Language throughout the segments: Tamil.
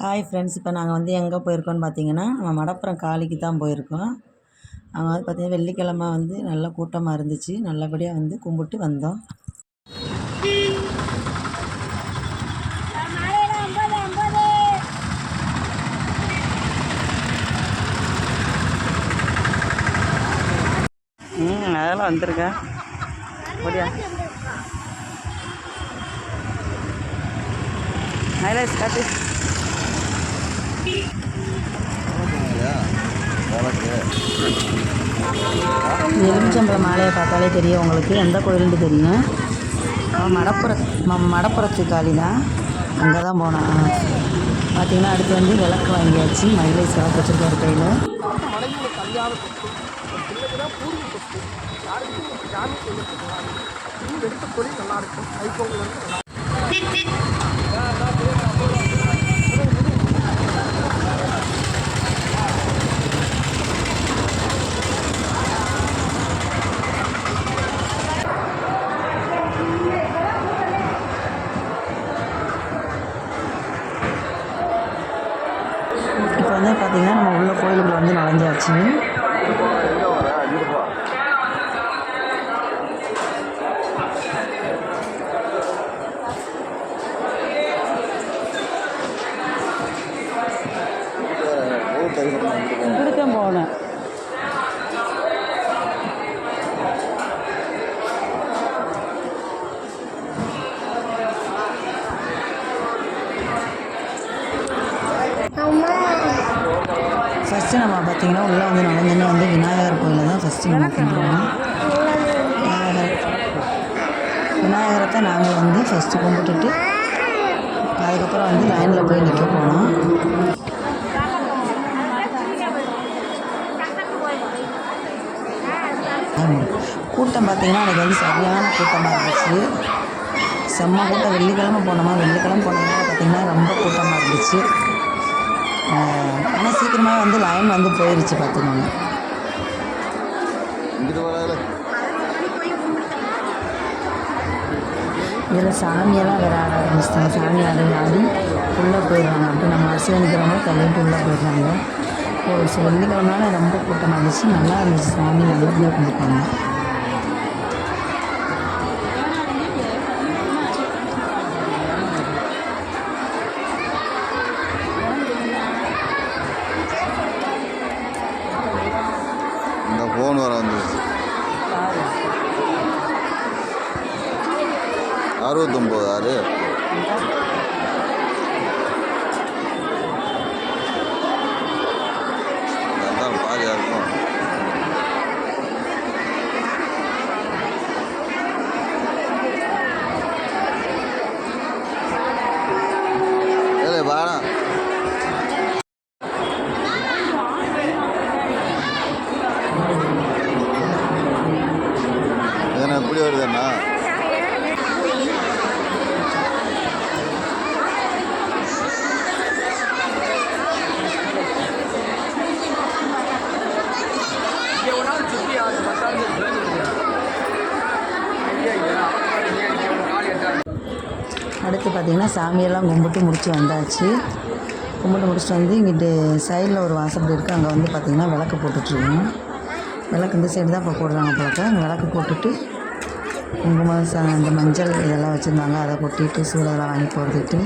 ஹாய் ஃப்ரெண்ட்ஸ், இப்போ நாங்கள் வந்து எங்கே போயிருக்கோம்னு பார்த்தீங்கன்னா, நம்ம மடப்புறம் காளிக்கு தான் போயிருக்கோம். அங்கே வந்து பார்த்தீங்கன்னா வெள்ளிக்கிழமை வந்து நல்ல கூட்டமாக இருந்துச்சு. நல்லபடியாக வந்து கும்பிட்டு வந்தோம். அதெல்லாம் வந்திருக்கேன் முடியா ஹைலைட்ஸ் காட்டு. எலுமிச்சம்பழம் மாலையை பார்த்தாலே தெரியும் உங்களுக்கு எந்த கோயிலுன்னு தெரியும். மடப்புறத்து காளி தான். அங்கே தான் போனோம். பார்த்திங்கன்னா அடுத்து வந்து விளக்கு வாங்கியாச்சு. மயிலை சிறப்பு வச்சுருக்காரு கையில். இப்போ வந்து பார்த்திங்கன்னா நம்ம உள்ள கோயிலுக்குள்ள வந்து நுழைஞ்சாச்சு. இப்படித்தான் போனேன். ஃபஸ்ட்டு நம்ம பார்த்திங்கன்னா உள்ளே வந்து நுழைஞ்சோன்னா வந்து விநாயகர் கோயிலில் தான் ஃபஸ்ட்டு நம்ம கும்பிடுவோம். விநாயகரை தான் நாங்கள் வந்து ஃபஸ்ட்டு கும்பிட்டுட்டு அதுக்கப்புறம் வந்து லைனில் போய் நிற்க போனோம். கூட்டம் பார்த்திங்கன்னா எனக்கு வந்து சரியான கூட்டமாக இருந்துச்சு. செம்ம கூட்டம். வெள்ளிக்கிழமை போனோம்னா பார்த்திங்கன்னா ரொம்ப கூட்டமாக இருந்துச்சு. ஆனால் சீக்கிரமாக வந்து லைன் வந்து போயிடுச்சு பார்த்துக்கோங்க. இதில் சாமியெல்லாம் வேறு ஆட ஆரம்பிச்சிட்டாங்க. சாமி ஆடி உள்ளே போயிடுறாங்க. அப்படி நம்ம வரிசையில் நிற்கிறவங்க தள்ளிட்டு உள்ளே போயிடுறாங்க. வெள்ளிக்கிழமைனால ரொம்ப கூட்டமாக இருந்துச்சு. நல்லா இருந்துச்சு. சாமி நல்லபடியாக கும்பிட்டாங்க. ஃபோன் வர வந்துச்சு. 69 அதான் பாதியா இருக்கும். வாடா எப்படி வருதுண்ணா? அடுத்து பார்த்திங்கன்னா சாமியெல்லாம் கும்பிட்டு முடிச்சு வந்தாச்சு. கும்பிட்டு முடிச்சுட்டு வந்து இங்கிட்டு சைடில் ஒரு வாசப்படி இருக்குது. அங்கே வந்து பார்த்திங்கன்னா விளக்கு போட்டுட்ருக்கோம். விளக்கு இந்த சைடு தான் இப்போ போடுறாங்க போலக்க. அங்கே விளக்கு போட்டுட்டு குங்குமம் அந்த மஞ்சள் இதெல்லாம் வச்சுருந்தாங்க. அதை கொட்டிட்டு சூடெல்லாம் வாங்கி போட்டுட்டு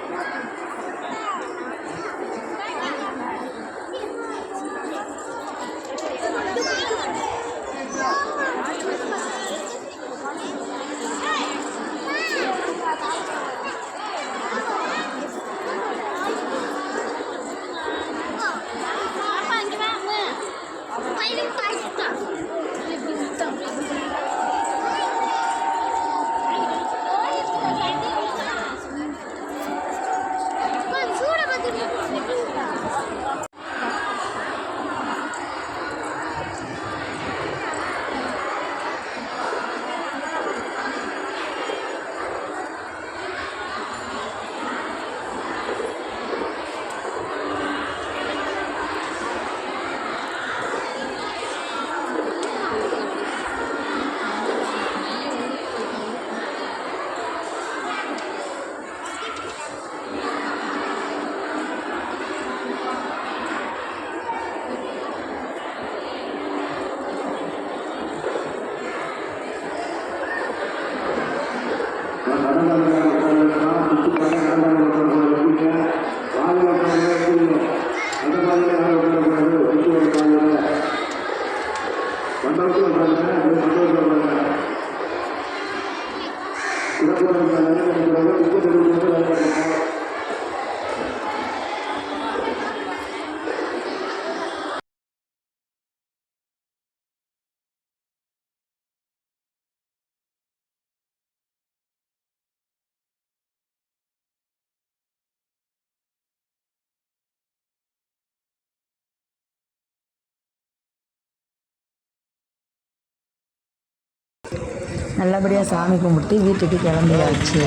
நல்லபடியாக சாமி கும்பிட்டு வீட்டுக்கு கிளம்பியாச்சு.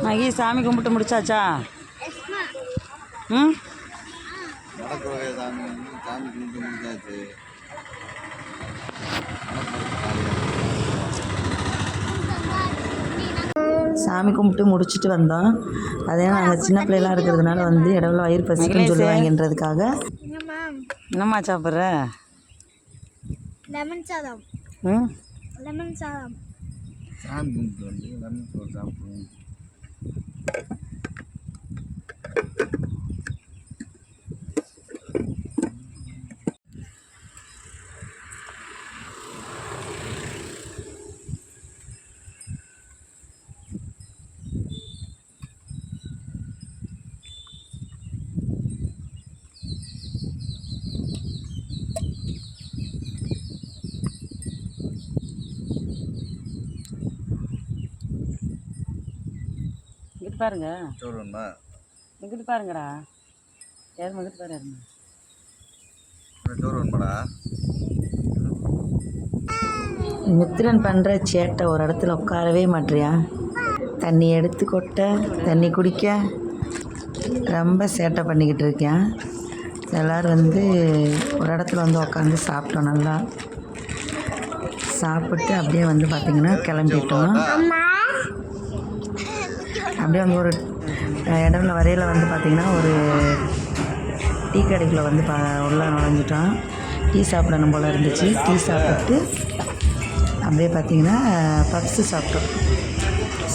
மகி சாமி கும்பிட்டு முடிச்சாச்சா? ம், நடக்கிற சாமி சாமி கும்பிட்டு முடிஞ்சாச்சு. சாமி கும்பிட்டு முடிச்சுட்டு வந்தோம். அதே நாங்கள் சின்ன பிள்ளைலாம் இருக்கிறதுனால வந்து இடவுல வயிறு பசிக்குன்னு சொல்லுவாங்கன்றதுக்காக. என்னம்மா சாப்பிட்ற? லெமன் சாதம். ம், லெமன் சாதம். சாமி கும்பிட்டு வந்து லெமன் சோறு சாப்பிடுவோம். இங்கிட்டு பாருங்க, சோறு வேணுமா? இங்கிட்டு பாருங்கடா. யாருமா இங்கிட்டு பாரு, யாருமா? சோறு வேணுமாடா? மித்திரன் பண்ணுற சேட்டை ஒரு இடத்துல உட்காரவே மாட்டியா. தண்ணி எடுத்து கொட்ட, தண்ணி குடிக்க ரொம்ப சேட்டை பண்ணிக்கிட்டு இருக்கேன். எல்லோரும் வந்து ஒரு இடத்துல வந்து உட்காந்து சாப்பிட்டோம். நல்லா சாப்பிட்டு அப்படியே வந்து பார்த்திங்கன்னா கிளம்பிட்டோம். அப்படியே வந்து ஒரு இடம்ல வரையில் வந்து பார்த்திங்கன்னா ஒரு டீ கடைக்குள்ளே வந்து உள்ளே நுழைஞ்சிட்டோம். டீ சாப்பிடணும் போல் இருந்துச்சு. டீ சாப்பிட்டு அப்படியே பார்த்திங்கன்னா பப்ஸு சாப்பிட்டோம்.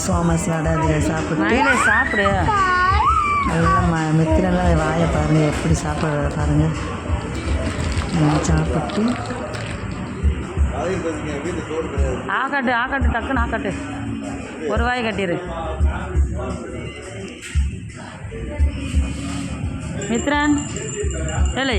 சோமஸ் வடை அதில் சாப்பிட்டு சாப்பிடு. நல்லா மித்திரெல்லாம் வாயை பாருங்கள் எப்படி சாப்பிட்றத பாருங்கள். சாப்பிட்டு ஆக்கட்டு ஆக்கட்டு டக்குன்னு ஆக்கட்டு ஒரு வாய் கட்டிடு. மித்ரன் ஏலை